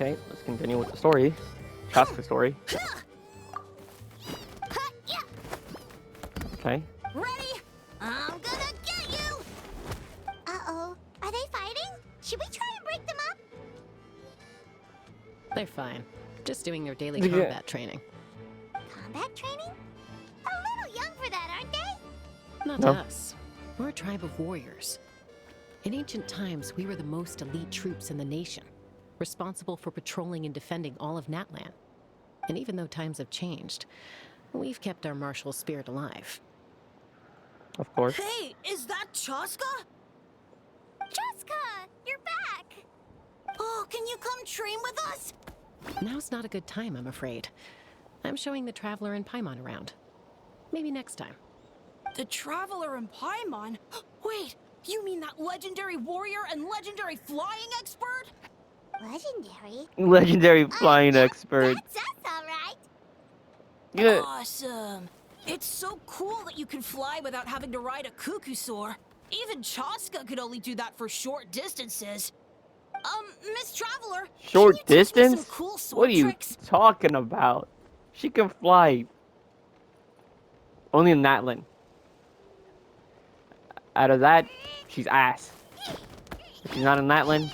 Okay, let's continue with the story. Chasca story. Okay. Ready? I'm gonna get you! Uh-oh. Are they fighting? Should we try and break them up? They're fine. Just doing their daily combat training. Combat training? A little young for that, aren't they? Not to us. We're a tribe of warriors. In ancient times, we were the most elite troops in the nation, responsible for patrolling and defending all of Natlan. And even though times have changed, we've kept our martial spirit alive. Of course. Hey, is that Chasca? Chasca, you're back! Oh, can you come train with us? Now's not a good time, I'm afraid. I'm showing the Traveler and Paimon around. Maybe next time. The Traveler and Paimon? Wait, you mean that legendary warrior and legendary flying expert? Legendary? Legendary flying expert. That's us, alright. Yeah. Awesome. It's so cool that you can fly without having to ride a cuckoosaur. Even Chasca could only do that for short distances. Miss Traveler, Short can you teach me some distance? cool sword What are you tricks? talking about? She can fly. Only in Natlan. Out of that, she's ass. If she's not in Natlan,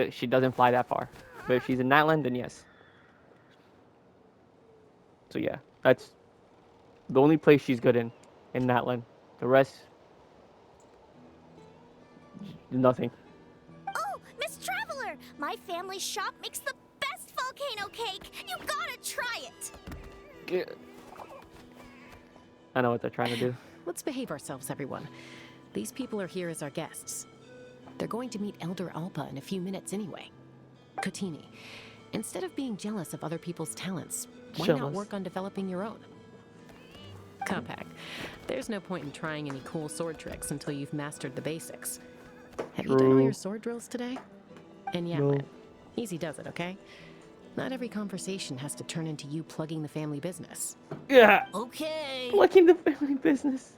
she doesn't fly that far. But if she's in Natlan, then yes. So yeah, that's the only place she's good in Natlan. The rest, nothing. Oh, Miss Traveler! My family's shop makes the best volcano cake! You gotta try it! I know what they're trying to do. Let's behave ourselves, everyone. These people are here as our guests. They're going to meet Elder Alpa in a few minutes anyway. Kotini, instead of being jealous of other people's talents, why not work on developing your own? Compact, there's no point in trying any cool sword tricks until you've mastered the basics. Have you done all your sword drills today? And yeah, No. easy does it, okay? Not every conversation has to turn into you plugging the family business. Yeah. Okay. Plugging the family business.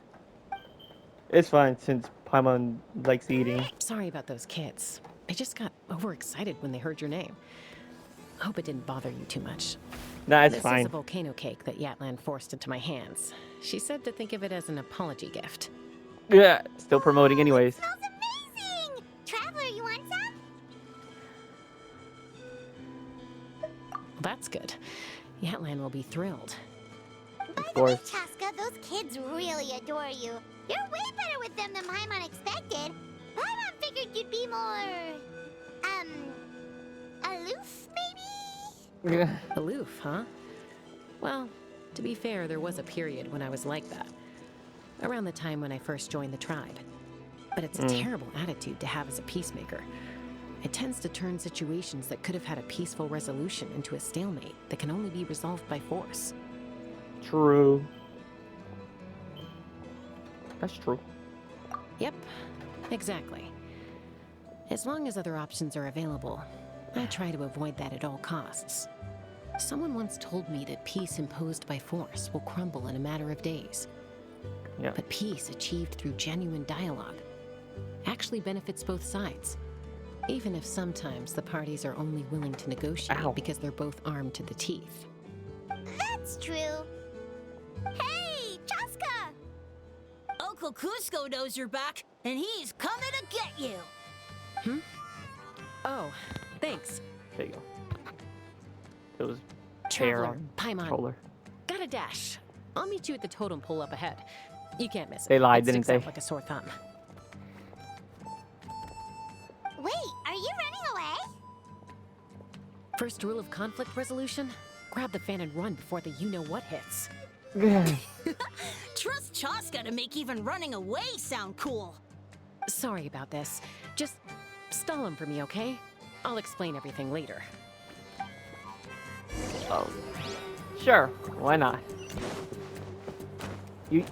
It's fine since Paimon likes eating. Sorry about those kids. They just got overexcited when they heard your name. Hope it didn't bother you too much. Nah, it's This fine. is a volcano cake that Yatlan forced into my hands. She said to think of it as an apology gift. Yeah, still promoting anyways. Smells amazing! Traveler, you want some? Well, that's good. Yatlan will be thrilled. By Of the way, course. Chasca, those kids really adore you. You're way better with them than Paimon expected. Paimon figured you'd be more... aloof, maybe? Yeah. Aloof, huh? Well, to be fair, there was a period when I was like that. Around the time when I first joined the tribe. But it's a terrible attitude to have as a peacemaker. It tends to turn situations that could have had a peaceful resolution into a stalemate that can only be resolved by force. True. That's true. Yep, exactly. As long as other options are available, I try to avoid that at all costs. Someone once told me that peace imposed by force will crumble in a matter of days. Yeah. But peace achieved through genuine dialogue actually benefits both sides. Even if sometimes the parties are only willing to negotiate because they're both armed to the teeth. That's true. Hey, Chasca! Uncle Cusco knows you're back, and he's coming to get you. Oh, thanks. There you go. It was chair Traveler, on Paimon, controller. got a dash. I'll meet you at the totem pole up ahead. You can't miss it. They lied, It didn't sticks out they? like a sore thumb. Wait, are you running away? First rule of conflict resolution: grab the fan and run before the you-know-what hits. Trust Chasca to make even running away sound cool. Sorry about this. Just stall him for me, okay? I'll explain everything later. Oh, sure. Why not? You.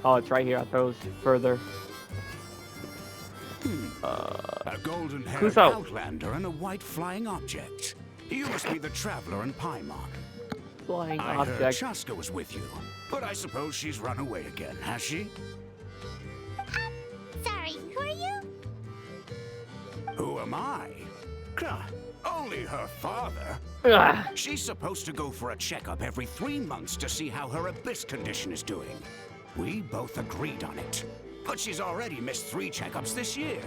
Oh, it's right here. I thought it was further. A golden-haired Kuso. outlander and a white flying object. You must be the Traveler and Paimon. Flying I heard object. Chasca was with you, but I suppose she's run away again, has she? Sorry, who are you? am I? Huh, only her father. Ugh. She's supposed to go for a checkup every 3 months to see how her abyss condition is doing. We both agreed on it. But she's already missed 3 checkups this year.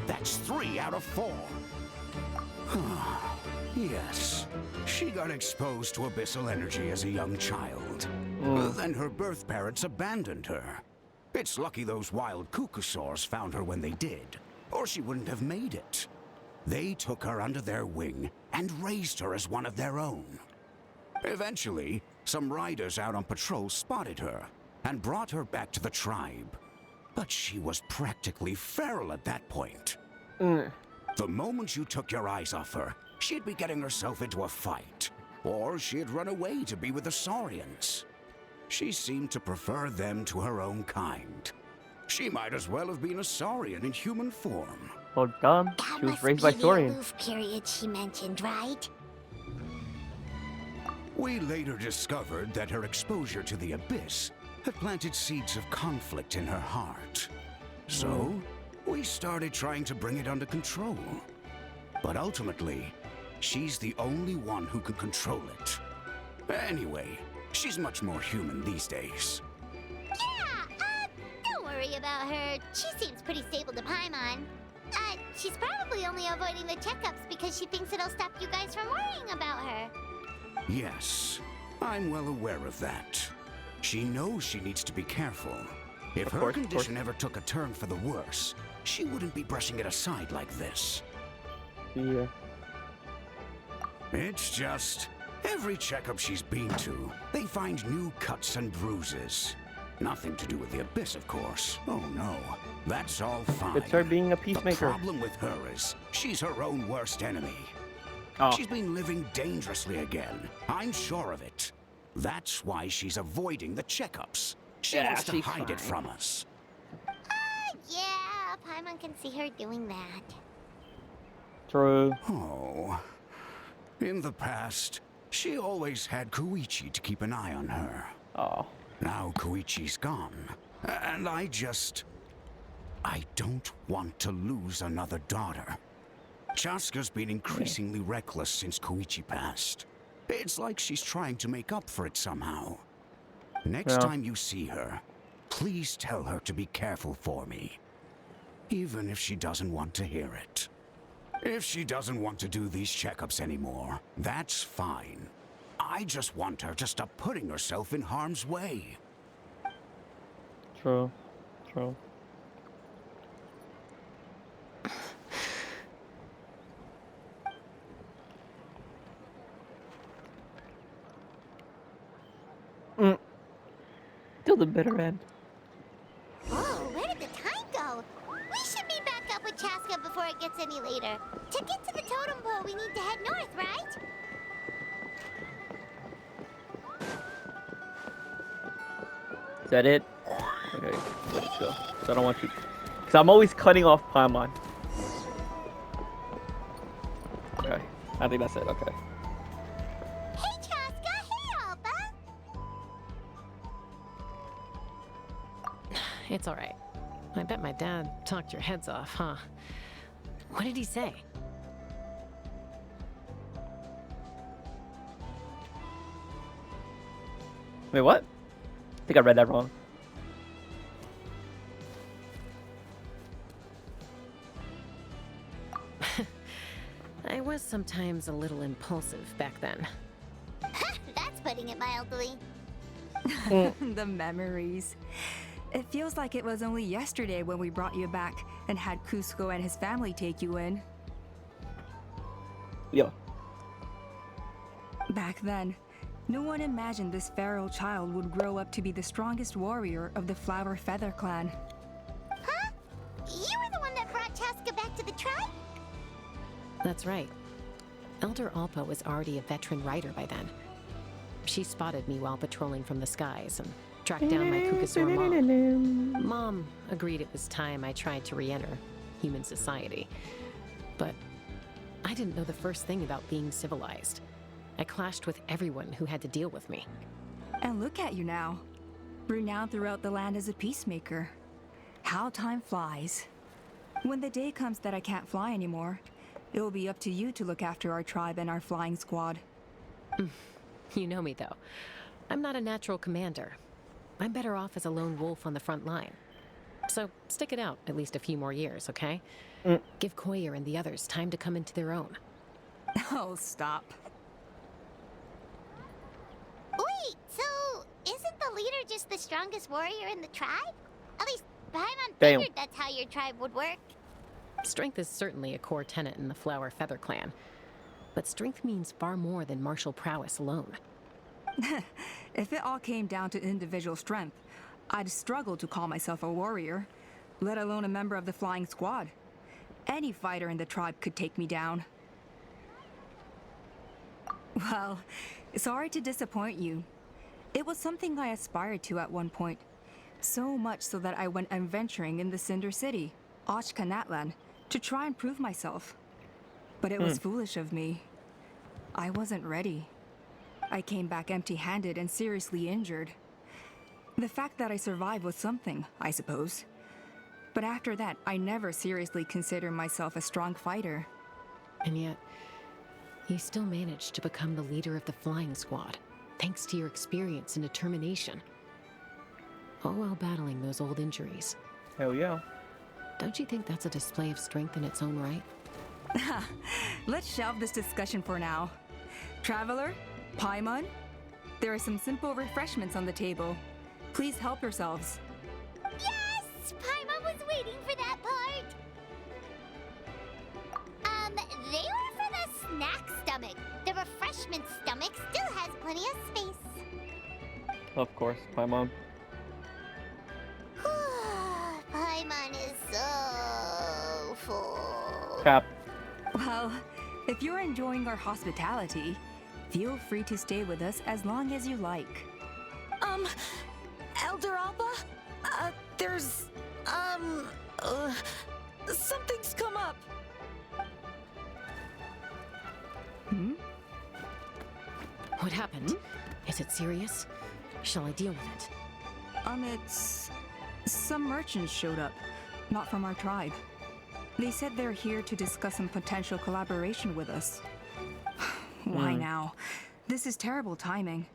That's 3 out of 4. Yes, she got exposed to abyssal energy as a young child. Then her birth parents abandoned her. It's lucky those wild cuckoosaurs found her when they did, or she wouldn't have made it. They took her under their wing and raised her as one of their own. Eventually, some riders out on patrol spotted her and brought her back to the tribe. But she was practically feral at that point. The moment you took your eyes off her, she'd be getting herself into a fight, or she'd run away to be with the Saurians. She seemed to prefer them to her own kind. She might as well have been a Saurian in human form. Well, dumb. That She was must raised be by the Saurians. aloof period she mentioned, right? We later discovered that her exposure to the abyss had planted seeds of conflict in her heart. So, we started trying to bring it under control. But ultimately, she's the only one who can control it. Anyway, she's much more human these days. Yeah, don't worry about her. She seems pretty stable to Paimon. She's probably only avoiding the checkups because she thinks it'll stop you guys from worrying about her. Yes, I'm well aware of that. She knows she needs to be careful. If Of her course, condition ever took a turn for the worse, she wouldn't be brushing it aside like this. Yeah. It's just, every checkup she's been to, they find new cuts and bruises. Nothing to do with the abyss, of course. Oh no, that's all fine. It's her being a The peacemaker. problem with her is, she's her own worst enemy. Oh, She's been living dangerously again. I'm sure of it. That's why she's avoiding the checkups. She Yeah, wants to she's hide it fine. from us. Yeah, Paimon can see her doing that. true. Oh. In the past, she always had Koichi to keep an eye on her. Oh. Now Koichi's gone, and I don't want to lose another daughter. Chasca's been increasingly reckless since Koichi passed. It's like she's trying to make up for it somehow. Next Yeah. time you see her, please tell her to be careful for me. Even if she doesn't want to hear it. If she doesn't want to do these checkups anymore, that's fine. I just want her to stop putting herself in harm's way. True. True. Still the bitter end. Whoa, where did the time go? We should meet back up with Chasca before it gets any later. To get to the totem pole, we need to head north, right? Is that it? Okay, let's go. 'Cause I don't want to. Because I'm always cutting off Paimon. Okay, I think that's it. Okay. Hey, Chasca! Hey, Alba! It's all right. I bet my dad talked your heads off, huh? What did he say? Wait, what? I think I read that wrong. I was sometimes a little impulsive back then. That's putting it mildly. The memories. It feels like it was only yesterday when we brought you back and had Cusco and his family take you in. Yo. Back then, no one imagined this feral child would grow up to be the strongest warrior of the Flower Feather clan. Huh? You were the one that brought Chasca back to the tribe? That's right. Elder Alpa was already a veteran rider by then. She spotted me while patrolling from the skies and tracked down my Kukasaur mom. Mom agreed it was time I tried to re-enter human society. But I didn't know the first thing about being civilized. I clashed with everyone who had to deal with me. And look at you now, renowned throughout the land as a peacemaker. How time flies. When the day comes that I can't fly anymore, It will be up to you to look after our tribe and our flying squad. You know me, though. I'm not a natural commander. I'm better off as a lone wolf on the front line. So stick it out at least a few more years, okay? Give Koyer and the others time to come into their own. Oh, stop. Wait, so isn't the leader just the strongest warrior in the tribe? At least Paimon Damn. figured that's how your tribe would work. Strength is certainly a core tenet in the Flower Feather clan. But strength means far more than martial prowess alone. If it all came down to individual strength, I'd struggle to call myself a warrior, let alone a member of the flying squad. Any fighter in the tribe could take me down. Well, sorry to disappoint you. It was something I aspired to at one point. So much so that I went adventuring in the Cinder City, Chasca Natlan, to try and prove myself. But it was foolish of me. I wasn't ready. I came back empty-handed and seriously injured. The fact that I survived was something, I suppose. But after that, I never seriously considered myself a strong fighter. And yet, you still managed to become the leader of the flying squad, thanks to your experience and determination. All while battling those old injuries. Hell yeah. Don't you think that's a display of strength in its own right? Let's shelve this discussion for now. Traveler, Paimon, there are some simple refreshments on the table. Please help yourselves. Yes! Paimon was waiting for that part! They were for the snack stomach. The refreshment stomach still has plenty of space. Of course, Paimon. Paimon is so full. Cap. Well, if you're enjoying our hospitality, feel free to stay with us as long as you like. Elder Alpa? Something's come up. What happened? Is it serious? Shall I deal with it? It's... Some merchants showed up, not from our tribe. They said they're here to discuss some potential collaboration with us. Why now? This is terrible timing.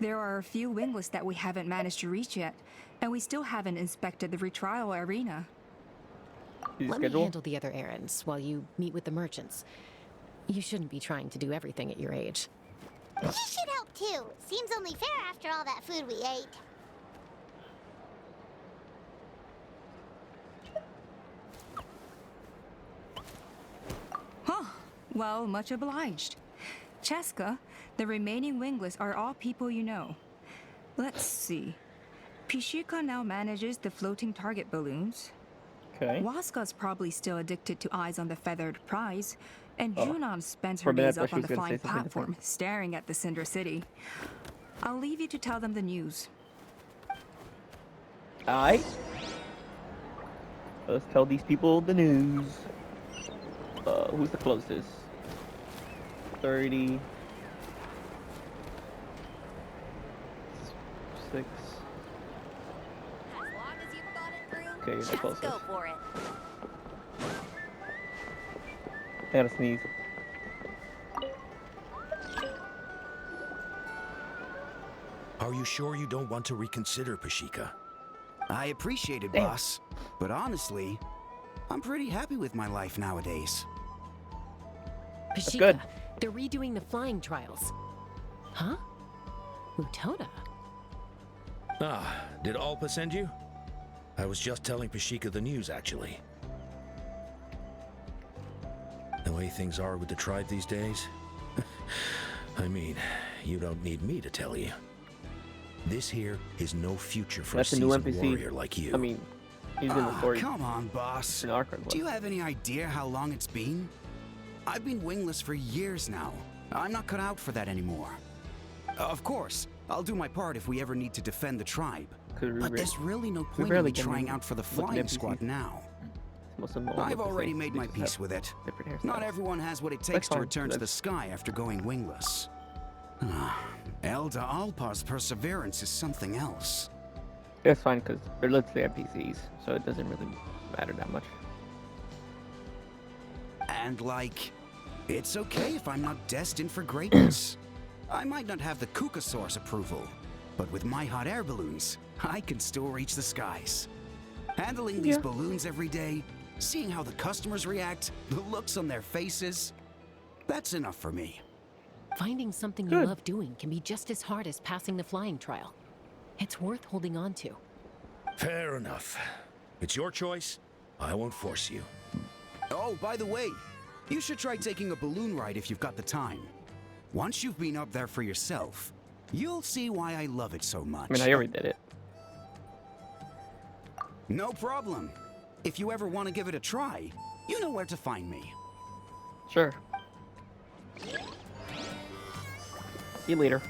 There are a few wingless that we haven't managed to reach yet, and we still haven't inspected the retrial arena. Let me handle the other errands while you meet with the merchants. You shouldn't be trying to do everything at your age. You should help too. Seems only fair after all that food we ate. Huh. Well, much obliged. Chasca, the remaining wingless are all people you know. Let's see. Pishika now manages the floating target balloons. Okay. Waska's probably still addicted to eyes on the feathered prize, and Oh. Junon spends For her a minute, days I thought up she on was the gonna say flying something platform, different. staring at the Cinder City. I'll leave you to tell them the news. Alright. Let's tell these people the news. Who's the closest? 30. 6. As long as you've thought it through, Okay, you're the just closest. go for it. I gotta sneeze. Are you sure you don't want to reconsider, Pashika? I appreciate it, Damn. boss. But honestly, I'm pretty happy with my life nowadays. Pashika, good. they're redoing the flying trials. Huh? Mutoda? Ah, did Alpa send you? I was just telling Pashika the news, actually. The way things are with the tribe these days? I mean, you don't need me to tell you. This here is no future for That's a a new seasoned NPC. warrior like you. I mean, he's in the story. Come on, boss. In Arcade. Do you have any idea how long it's been? I've been wingless for years now. I'm not cut out for that anymore. Of course, I'll do my part if we ever need to defend the tribe. But there's really no point in rarely me get trying any out for the looking flying NPCs. squad now. Most of them all I've look the already same. made They my just peace have with it. different hairstyles. Not everyone has what it takes to fine. return to the That's- sky after going wingless. Elder Alpa's perseverance is something else. It's fine because they're literally NPCs, so it doesn't really matter that much. And like, it's okay if I'm not destined for greatness. I might not have the Kukasaur's approval, but with my hot air balloons, I can still reach the skies. Handling these balloons every day, seeing how the customers react, the looks on their faces, that's enough for me. Finding something you love doing can be just as hard as passing the flying trial. It's worth holding on to. Fair enough. It's your choice. I won't force you. Oh, by the way, you should try taking a balloon ride if you've got the time. Once you've been up there for yourself, you'll see why I love it so much. I mean, I already did it. No problem. If you ever want to give it a try, you know where to find me. Sure. See you later.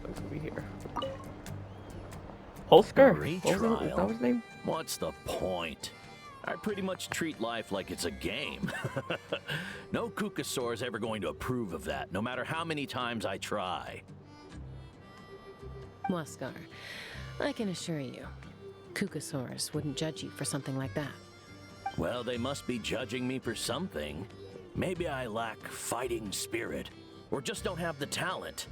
What's over here? Holsker? What was his name? What's the point? I pretty much treat life like it's a game. No Kukasaur is ever going to approve of that, no matter how many times I try. Muskar, I can assure you, Kukasaurs wouldn't judge you for something like that. Well, they must be judging me for something. Maybe I lack fighting spirit, or just don't have the talent.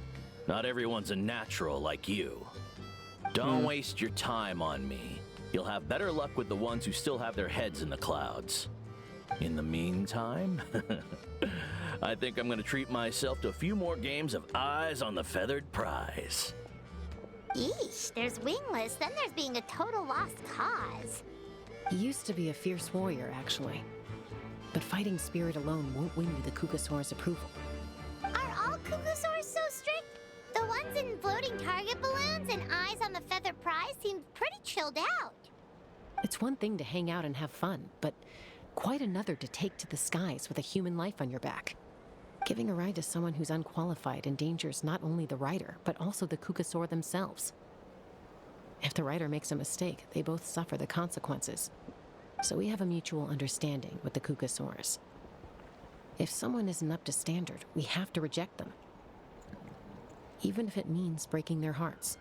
Not everyone's a natural like you. Don't waste your time on me. You'll have better luck with the ones who still have their heads in the clouds. In the meantime, I think I'm gonna treat myself to a few more games of Eyes on the Feathered Prize. Eesh, there's Wingless, then there's being a total lost cause. He used to be a fierce warrior, actually. But fighting spirit alone won't win you the Kukasaur's approval. Are all Kukasaurs so strict? The ones in floating target balloons and Eyes on the Feathered Prize seem pretty chilled out. It's one thing to hang out and have fun, but quite another to take to the skies with a human life on your back. Giving a ride to someone who's unqualified endangers not only the rider, but also the Kukasaur themselves. If the rider makes a mistake, they both suffer the consequences. So we have a mutual understanding with the Kukasaurs. If someone isn't up to standard, we have to reject them. Even if it means breaking their hearts.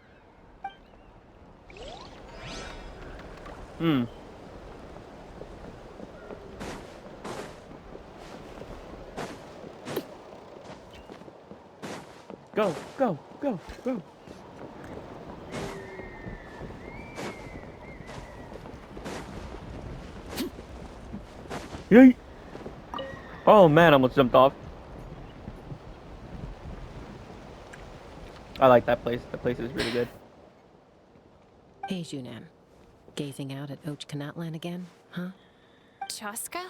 Go, go, go, go. Yeet. Oh man, I almost jumped off. I like that place. That place is really good. Hey, Junan. Gazing out at Ochkanatlan again, huh? Chasca?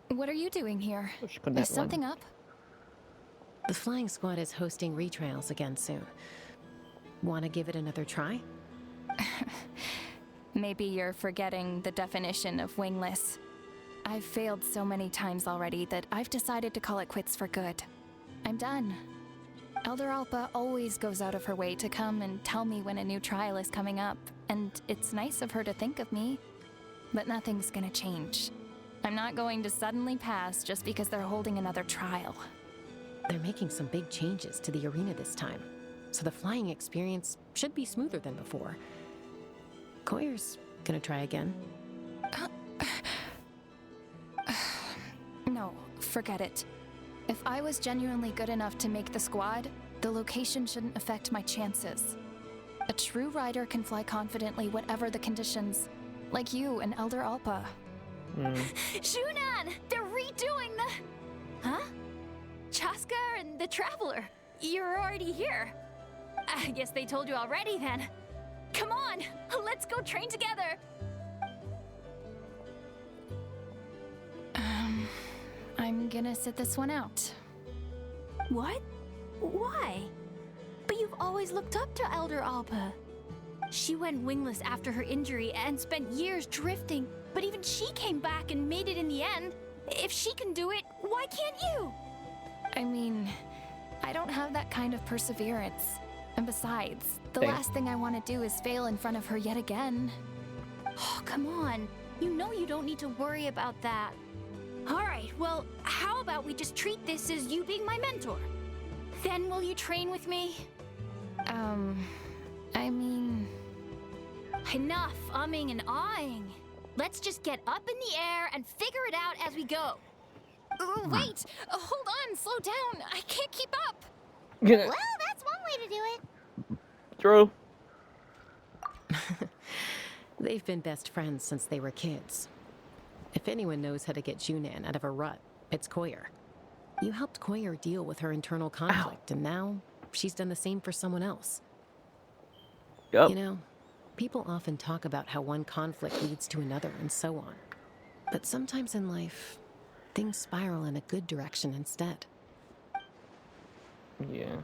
What are you doing here? Ochkanatlan. Is something up? The flying squad is hosting retrials again soon. Wanna give it another try? Maybe you're forgetting the definition of wingless. I've failed so many times already that I've decided to call it quits for good. I'm done. Elder Alpa always goes out of her way to come and tell me when a new trial is coming up, and it's nice of her to think of me. But nothing's gonna change. I'm not going to suddenly pass just because they're holding another trial. They're making some big changes to the arena this time, so the flying experience should be smoother than before. Koyer's gonna try again. No, forget it. If I was genuinely good enough to make the squad, the location shouldn't affect my chances. A true rider can fly confidently whatever the conditions, like you and Elder Alpa. Junan! They're redoing the... Huh? Chasca and the Traveler. You're already here. I guess they told you already then. Come on, let's go train together. I'm gonna sit this one out. What? Why? But you've always looked up to Elder Alpa. She went wingless after her injury and spent years drifting, but even she came back and made it in the end. If she can do it, why can't you? I mean, I don't have that kind of perseverance. And besides, the Damn. last thing I want to do is fail in front of her yet again. Oh, come on. You know you don't need to worry about that. Alright, well, how about we just treat this as you being my mentor? Then will you train with me? I mean... Enough umming and ahhing. Let's just get up in the air and figure it out as we go. Wait! Hold on, slow down. I can't keep up. Well, that's one way to do it. True. They've been best friends since they were kids. If anyone knows how to get Junan out of a rut, it's Koyer. You helped Koyer deal with her internal conflict, and now she's done the same for someone else. Yep. You know, people often talk about how one conflict leads to another and so on. But sometimes in life, things spiral in a good direction instead. Yeah.